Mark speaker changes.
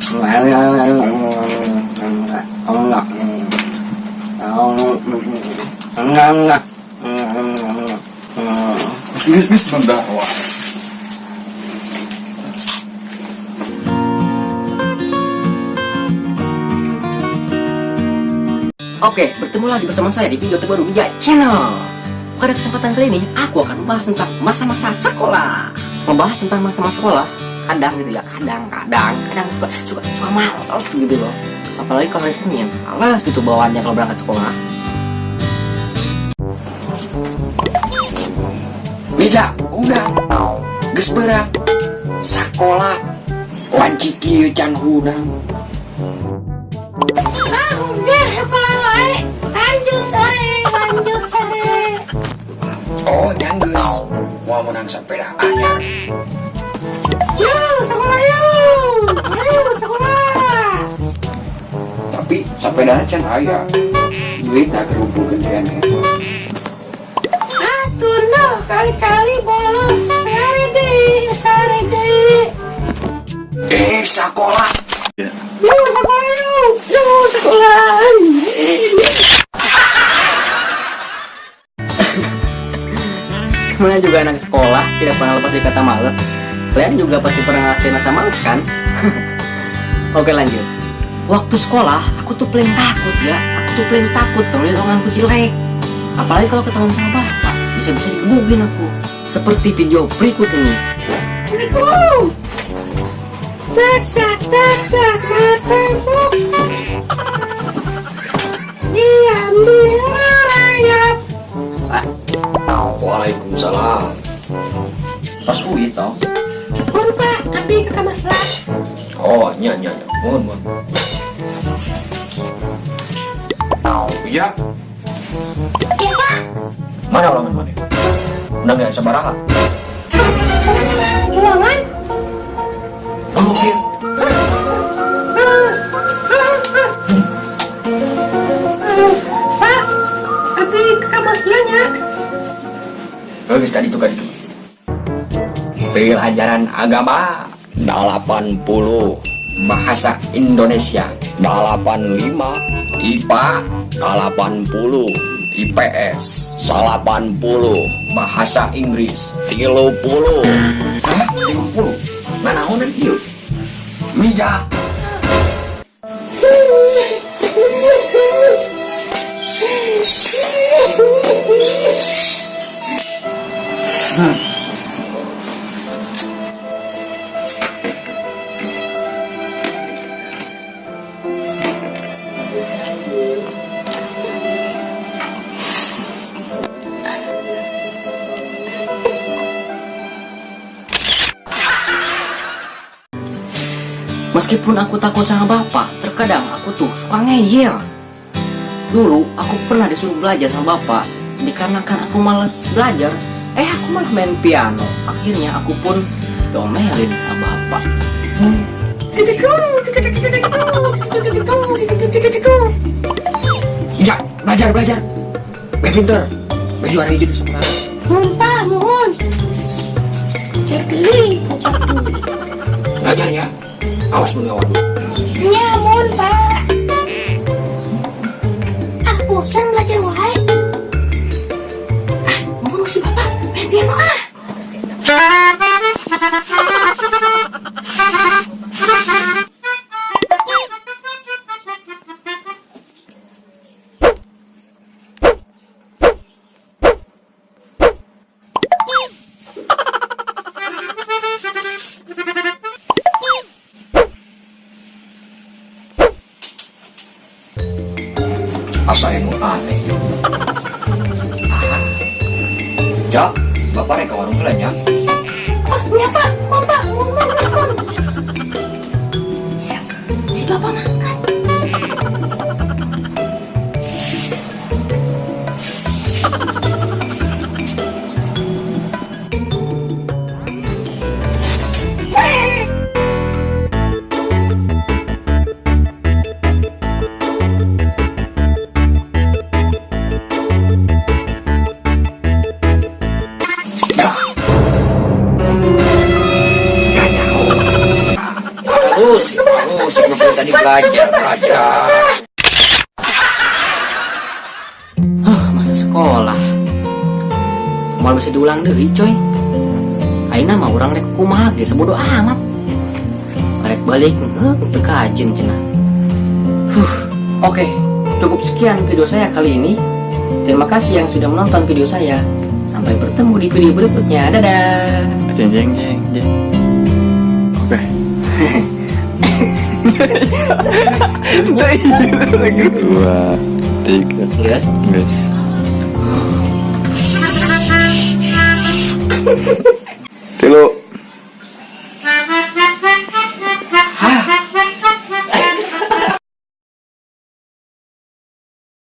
Speaker 1: Nis mendakwah.
Speaker 2: Oke, bertemu lagi bersama saya di video terbaru Bijak Channel. Pada kesempatan kali ini, aku akan membahas tentang masa-masa sekolah. Membahas tentang masa-masa sekolah, kadang gitu ya, kadang suka malas gitu loh. Apalagi kalau hari Senin, malas gitu bawaannya kalau berangkat sekolah.
Speaker 3: Bijak, udah geus berat sekolah wajib kieu can hudang.
Speaker 4: Udah sekolah wae. Lanjut sore.
Speaker 3: Oh, dan geus mau menang sepeda anyar.
Speaker 4: Yuk sekolah yuk. Ayo sekolah.
Speaker 3: Tapi sepeda can aya duit tak kerumpulkeun kene.
Speaker 4: Atuh noh kali-kali bolos. Sare deui.
Speaker 3: Sekolah.
Speaker 4: Yuk sekolah yuk. Yuk sekolah.
Speaker 2: Kemana juga anak sekolah tidak pernah lepas dari kata males. Kalian juga pasti pernah ngerasain rasa males kan? Oke lanjut. Waktu sekolah aku tuh paling takut ya. Aku tuh paling takut kalau lihat tanganku jelek. Apalagi kalau ketahuan sama bapak, bisa-bisa digebugin aku. Seperti video berikut ini.
Speaker 4: Assalamualaikum. Tak matamu. Diambil rayap.
Speaker 3: Waalaikumsalam. Pas UI toh.
Speaker 4: Pun pak, abi ke kamar lah.
Speaker 3: Oh, nya. Mohon. Bijak.
Speaker 4: Iya pak.
Speaker 3: Mana ulangan mana? Undangan sabaraha?
Speaker 4: Ulangan.
Speaker 3: Oh, iya.
Speaker 4: Pak, abi ke kamar ya.
Speaker 3: Bagus tadi tuh. Pelajaran agama 80, bahasa Indonesia 85, IPA 80, IPS 80, bahasa Inggris 30. Hah? 30? Mana onan ieu? Mija.
Speaker 2: Meskipun aku takut sama bapak, terkadang aku tuh suka ngeyel. Dulu aku pernah disuruh belajar sama bapak, dikarenakan aku males belajar, aku malah main piano. Akhirnya aku pun domelin sama bapak.
Speaker 3: Ya, belajar. Pinter. Berjuara hijau di sekolah.
Speaker 4: Mumpah, mohon. Cekli.
Speaker 3: Belajar ya. Awas mengawal dulu.
Speaker 4: Nyamun, Pak. Bosan belajar wae. Mau si Bapak main piano
Speaker 3: Asa yang aneh. Ya, bapak rek ke warung heula nya.
Speaker 4: Ya Pak, mohon. Yes, si Bapak ngangkat.
Speaker 3: musik tadi belajar.
Speaker 2: Masa sekolah mau bisa diulang deh coy. Aina mah orang rek kumaha ge sebodo amat. Rek balik teu kajen cenah. Oke, cukup sekian video saya kali ini. Terima kasih yang sudah menonton video saya. Sampai bertemu di video berikutnya. Dadah.
Speaker 1: Jeng jeng jeng jeng. Oke. Dua, tiga,
Speaker 2: Guys.
Speaker 1: guys.